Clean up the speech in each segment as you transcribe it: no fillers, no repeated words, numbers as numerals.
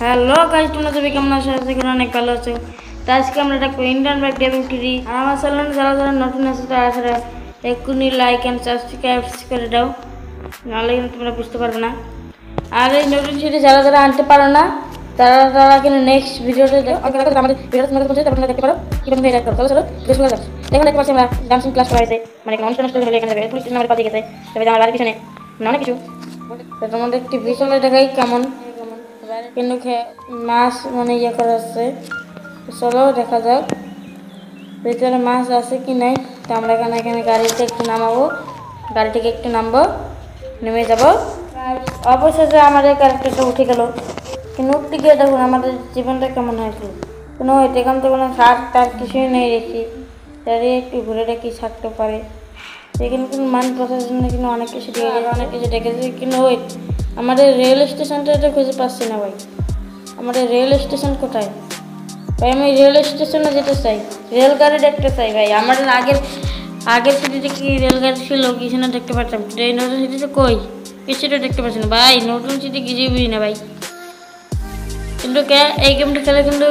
Hello guys, তোমরা সবাই কেমন আছো? আশা করি অনেক ভালো আছো। তো আজকে আমরা দেখবো ইন্ডিয়ান বাইক ড্রাইভিং থ্রি। আর আমার চ্যানেলে যারা যারা নতুন আছে তারা এক্ষুনি লাইক অ্যান্ড সাবস্ক্রাইব করে দাও, নাহলে কিন্তু তোমরা বুঝতে পারবে না। আর এই নতুন সিটি যারা যারা আনতে পারো না তারা কিন্তু নেক্সট ভিডিওতে আমাদের ভিডিওতে তোমরা বলছো, তারপর দেখতে পারো কিভাবে এটা করো। চলো চলো বেশ ভালো লাগছে। এখন দেখতে পাচ্ছি আমরা ডান্সিং ক্লাস করাইছে, মানে অনুষ্ঠান হলে এখানে যাবে। পুলিশ আমাদের পাশে গেছে, তবে আমার বাড়ির পিছনে অনেক কিছু। তোমাদের টিভি চলে দেখাই কেমন কিন্তু মাছ মানে ইয়ে করা আছে। চলো দেখা যাক ভিতরে মাছ আছে কি নাই। তো আমরা এখানে গাড়িতে একটু নামাবো, গাড়ি থেকে একটু নামবো, নেমে যাবো। অবশেষে আমাদের ক্যারেক্টারটা উঠে গেল। কিন্তু উঠতে গিয়ে দেখুন আমাদের জীবনটা কেমন হয়েছিল। কোনো এখান তো কোনো শাক টাক কিছুই নেই দেখি, দাঁড়িয়ে একটু ঘুরে দেখি থাকতে পারে। সেখানে কিন্তু মান প্রশাসন কিন্তু অনেক কিছু দিয়ে অনেক কিছু ডেকেছে, কিন্তু ওই আমাদের রেল স্টেশনটা এটা খুঁজে পাচ্ছি না ভাই। আমাদের রেল স্টেশন কোথায় ভাই? আমি রেল স্টেশনে যেতে চাই, রেলগাড়ি দেখতে চাই ভাই। আমাদের আগের সিটিতে কি রেলগাড়ি ছিল কিছু না দেখতে পাচ্ছিলাম, এই নতুন সিটিতে কই কিছুটা দেখতে পাচ্ছি না ভাই। নতুন সিটি কিছুই বুঝি না ভাই। কিন্তু এই গেমটা খেলে কিন্তু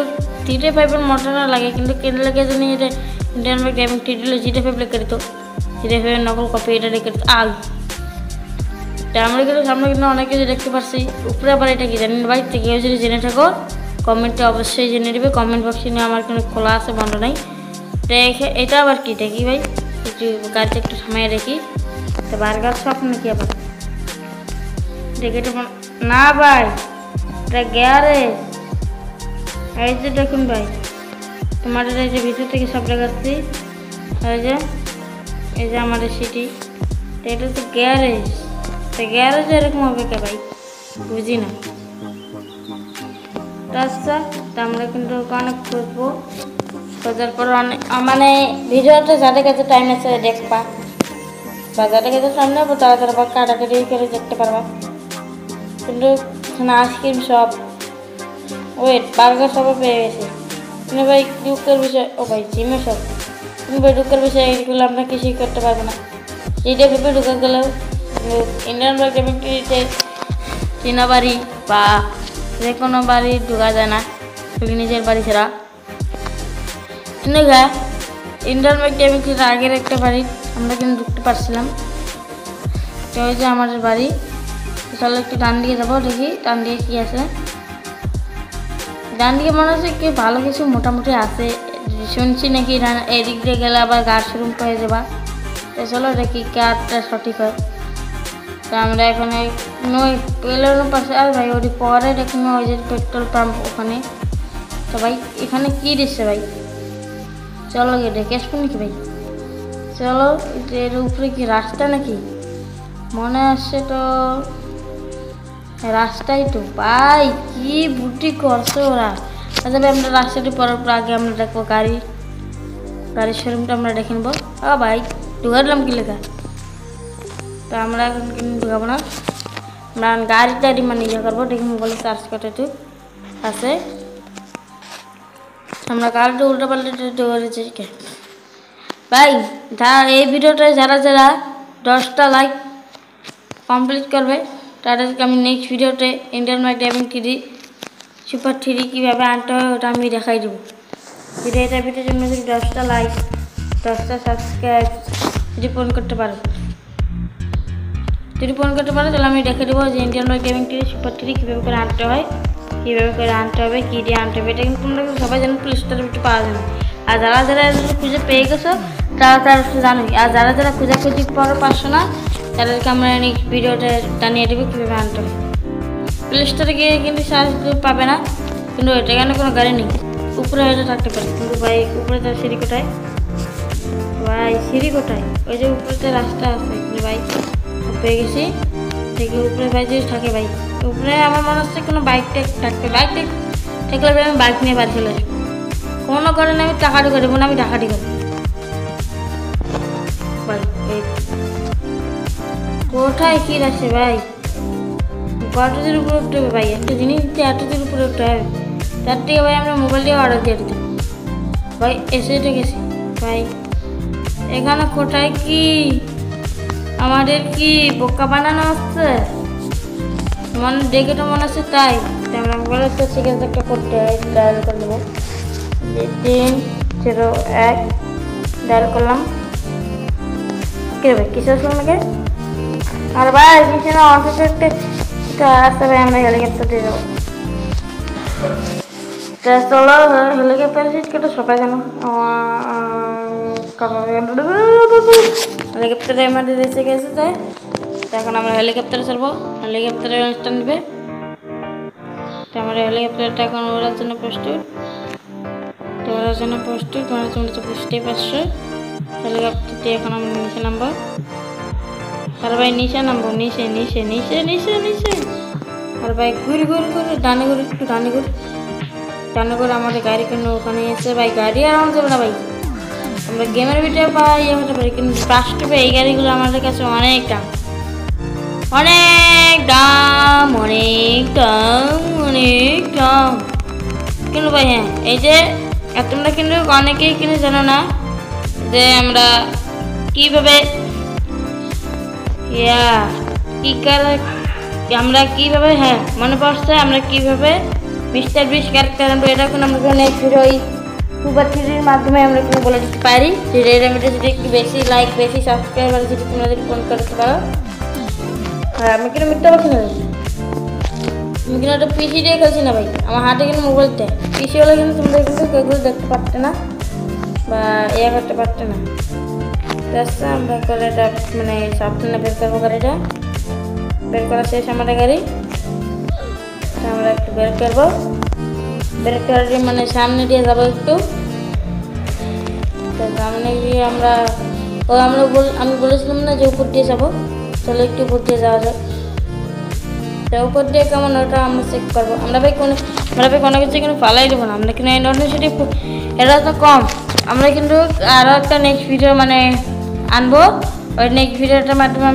GTA 5 মজা না লাগে, কিন্তু কেন লাগে জানি এটা ইন্ডিয়ান বাইক ড্রাইভিং থ্রি দিলে GTA 5 লেগে তো GTA 5 নকল কপি এটা লেগে আগ। আমরা কিন্তু সামনে কিন্তু অনেক কিছু দেখতে পাচ্ছি। উপরে আবার এটা কি জানেন ভাই? কেউ যদি জেনে থাকো কমেন্টে অবশ্যই জেনে দেবে। কমেন্ট বক্সে নিয়ে আমার কোনো খোলা আছে, বন্ধ নাই। দেখে এটা আবার কি দেখি ভাই, একটু গাড়িতে একটু সময় দেখি। তো বার্গার শপ নাকি আবার দেখে না ভাই, এটা গ্যারেজ। এই যে দেখুন ভাই, তোমাদের এই যে ভিতর থেকে সব দেখাচ্ছি। এই যে আমাদের সিটি, এটা তো গ্যারেজ। গ্যারেজ এরকম হবে কে ভাই? বুঝি না। রাস্তা তো আমরা কিন্তু অনেক খুঁজবো, খোঁজার পর অনেক মানে ভিডিওটা যাদের কাছে টাইম আছে দেখবা, বা যাদের কাছে সামনে হবো তারা তারা বা কাটাকাটি করে দেখতে পারবা। কিন্তু আইসক্রিম শপ, ওয়েট বার্গার শপও পেয়ে গেছে। কিন্তু ভাই দুঃখের বিষয়, ও ভাই জিমের শপ, কিন্তু ভাই দুঃখের বিষয় এইগুলো আমরা কিছুই করতে পারবো না। এইটা ভেবে ঢুকে গেলেও ইন্ডিয়ান বাইক ড্রাইভিং থ্রিতে চীনা বাড়ি বা যে কোনো বাড়ি ঢোকা যায় না, শুধু নিজের বাড়ি ছাড়া। কিন্তু ইন্ডিয়ান বাইক ড্রাইভিং থ্রির আগের একটা বাড়ি আমরা কিন্তু ঢুকতে পারছিলাম। তো ওই যে আমাদের বাড়ি। চলো একটু ডান দিকে যাবো, দেখি ডান দিকে কী আছে। ডান দিকে মনে হচ্ছে কি ভালো কিছু মোটামুটি আছে, শুনছি নাকি এদিক দিয়ে গেলে আবার গাছ শোরুম পেয়ে যাবা। তো চলো দেখি কারটা সঠিক হয়। তো আমরা এখানে পেলের পাশে, আর ভাই ওই পরে দেখুন ওই যে পেট্রোল পাম্প ওখানে। তো ভাই এখানে কী দিচ্ছে ভাই? চলো গিয়ে দেখে আসবো নাকি ভাই? চলো এর উপরে কি রাস্তা নাকি মনে আসছে তো, রাস্তাই তো ভাই। কি বুটি করছে ওরা। আচ্ছা ভাই আমরা রাস্তাটি পড়ার পর আগে আমরা দেখবো গাড়ির শোরুমটা আমরা দেখে নেবো। ভাই ঢুকালাম কি লেখা? তো আমরা এখন কিন্তু ঢুকাবো না, আমরা গাড়ি মানে ইয়ে করবো। দেখি মোবাইলে চার্জ করতে একটু আছে। আমরা গাড়িটা উল্টো পাল্টে ধরেছি ভাই। এই ভিডিওটা যারা যারা 10টা লাইক কমপ্লিট করবে তাদেরকে আমি নেক্সট ভিডিওতে Indian bike driving three super 3 কীভাবে আনতে হয় ওটা আমি দেখাই দেবো। ভিডিওটার জন্য যদি 10টা লাইক 10টা সাবস্ক্রাইব যদি পূরণ করতে পারো তাহলে আমি দেখে দেবো যে Indian bike driving three super 3 কীভাবে করে আনতে হয়, কীভাবে করে আনতে হবে, কী দিয়ে আনতে হবে। এটা কিন্তু তোমরা সবাই জানো, প্লে স্টোরে একটু পাওয়া যাবে। আর যারা যারা খুঁজে পেয়ে গেছো তারা জানোই। আর যারা যারা খোঁজাখুঁজি পরে পারছো না তাদেরকে আমরা নেক্সট ভিডিওতে জানিয়ে দেবো কীভাবে আনতে হবে। প্লে স্টোরে গিয়ে কিন্তু সার্চ পাবে না, কিন্তু এখানে কোনো গাড়ি নেই। উপরে হয়তো থাকতে পারে, কিন্তু ভাই উপরে তার সিঁড়ি কোথায় ভাই? সিঁড়ি কোথায়? ওই যে উপরেতে রাস্তা আছে, কিন্তু ভাই পেয়ে গেছি। দেখি উপরে ভাই যদি থাকে ভাই, উপরে আমার মনে হচ্ছে কোনো বাইক থাকবে। বাইক থাকলে আমি বাইক নিয়ে বাড়ি চলে আসবো। কোনো কারণে আমি টাকাটি করবো না, আমি টাকাটি করবো ভাই। কোথায় কী আছে ভাই? কতদিন উপরে উঠতে হবে ভাই? একটা জিনিস এতদিন উপরে উঠতে হবে, তার থেকে ভাই আমরা মোবাইল দিয়ে অর্ডার দিয়ে দিতাম ভাই। এসে গেছি ভাই। এখানে কোথায় কি আমাদের কি বোকা বানানো হচ্ছে? দেখে তো মনে হচ্ছে তাই। আমরা বলে তো সেক্ষেত্রে একটা করতে ডায়াল করে দেবো 301 ডায়াল করলাম। কি হবে কিছু আসলো নাকি? আর ভাই কিছু না অন্তত একটা আসতে ভাই আমরা হেলিকপ্টার দিয়ে যাবো। চলো হেলিকপ্টার সিট কেটে সবাই জানো হেলিকপ্টারে আমাদের এসে গেছে তাই এখন আমরা হেলিকপ্টারে চলবো। হেলিকপ্টারের অনুষ্ঠান নেবে তো আমরা হেলিকপ্টারটা এখন ওড়ার জন্য প্রস্তুত। তো ওড়ার জন্য প্রস্তুত তোমরা তো বুঝতেই পারছো। হেলিকপ্টারটি এখন আমরা নিচে নামবো। আর ভাই নিচে নামবো নিচে নিচে নিচে নিচে নিচে। আর ভাই ঘুরে ঘুরে ঘুরে ডানে ঘুরে একটু ডানে ঘুরে ডানে করে আমাদের গাড়ি কেন ওখানে এসে ভাই গাড়ি আর আমার যাবে না ভাই। আমরা গেমের ভিতরে পাই ইয়ে হতে পারি কিন্তু বাস্তবে এই গাড়িগুলো আমাদের কাছে অনেক দাম অনেক দাম অনেক দাম অনেক দাম। কিন্তু ভাই হ্যাঁ এই যে তোমরা কিন্তু অনেকেই কিন্তু জানো না যে আমরা কীভাবে আমরা কীভাবে হ্যাঁ মনে পড়ছে আমরা কীভাবে মিস্টার বিশ ক্যারেক্টার আমরা এটা কোনো আমরা নেক্সট ভিডিও ওই 2 বা 3 এর মাধ্যমে আমরা কিন্তু বলে দিতে পারি যে রেমিটা যদি একটু বেশি লাইক বেশি সাবস্ক্রাইবার যদি তোমরা যদি ফোন করতে পারো। হ্যাঁ আমি কিন্তু মিথ্যা বলছি না আমি কিন্তু একটা পিসি দিয়ে খেলছি না ভাই আমার হাতে কিন্তু মোবাইলটা পিসি হলে কিন্তু তোমরা কিন্তু কেউ দেখতে পারতে না বা ইয়ে করতে পারতে না। আচ্ছা আমরা করে এটা মানে সাবধানে বের করবো গাড়িটা বের করা শেষ আমাদের গাড়ি আমরা একটু বের করবো। বের করে মানে সামনে দিয়ে যাবো একটু তো সামনে গিয়ে আমরা আমি বলেছিলাম না যে উপর দিয়ে যাবো চলো একটু উপর দিয়ে যাওয়া যাক। তো উপর দিয়ে কেমন ওটা আমরা চেক করবো। আমরা ভাই কোনো কিছু কিন্তু ফালাই দেবো না আমরা কিন্তু এই নতুন সিটি এটা তো কম আমরা কিন্তু আরও একটা নেক্সট ভিডিও মানে আনবো। ওই নেক্সট ভিডিওটার মাধ্যমে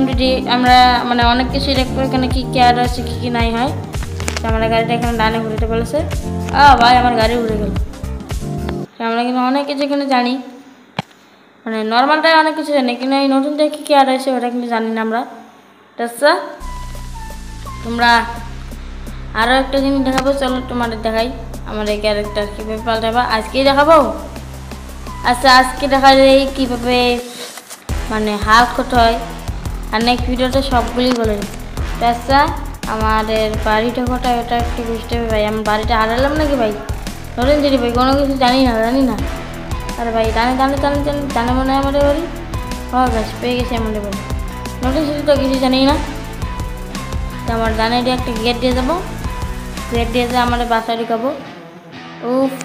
আমরা মানে অনেক কিছুই দেখবো এখানে কী কী আর আছে কী কী নাই হয়। তো আমরা গাড়িটা এখানে ডানে ঘুরতে বলেছে ভাই আমার গাড়ি উড়ে গেল। আমরা কিন্তু অনেক কিছু এখানে জানি মানে নর্মালটাই অনেক কিছু জানি কিন্তু এই নতুনটা কী কী আর আছে ওটা কিন্তু জানি না আমরা। আচ্ছা তোমরা আরও একটা জিনিস দেখাবো চলো তোমাদের দেখাই আমার এই ক্যারেক্টার কীভাবে পাল্টাবো আজকেই দেখাবো। আচ্ছা আজকে দেখালে কীভাবে মানে হাল্ক করতে হয় আর নেক্সট ভিডিওতে সবগুলি বলে। আচ্ছা আমাদের বাড়িটা কোথায় ওটা একটু বুঝতে হবে ভাই আমার বাড়িটা হারালাম নাকি ভাই ধরেন যদি ভাই কোনো কিছু জানি না। আরে ভাই ডানে ডানে ডানে ডানে ডানে মনে হয় আমাদের বাড়ি গাছ পেয়ে গেছি আমাদের বাড়ি নতুন কিছু তো কিছু জানি না। তো আমার ডানে দিয়ে একটা গেট দিয়ে যাবো গেট দিয়ে যে আমাদের বাসা ঢুকাবো উফ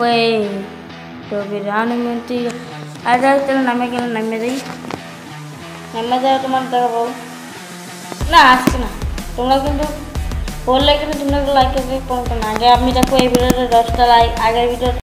তো বিরানুমতি আর চলো নামে গেলে নামে যাই নামে যাও তোমার দেখাবো না আজকে না তোমরা কিন্তু বললে কিন্তু তোমরা লাইক করবে আগে আমি দেখো এই ভিডিওটা 10টা লাইক আগের ভিডিও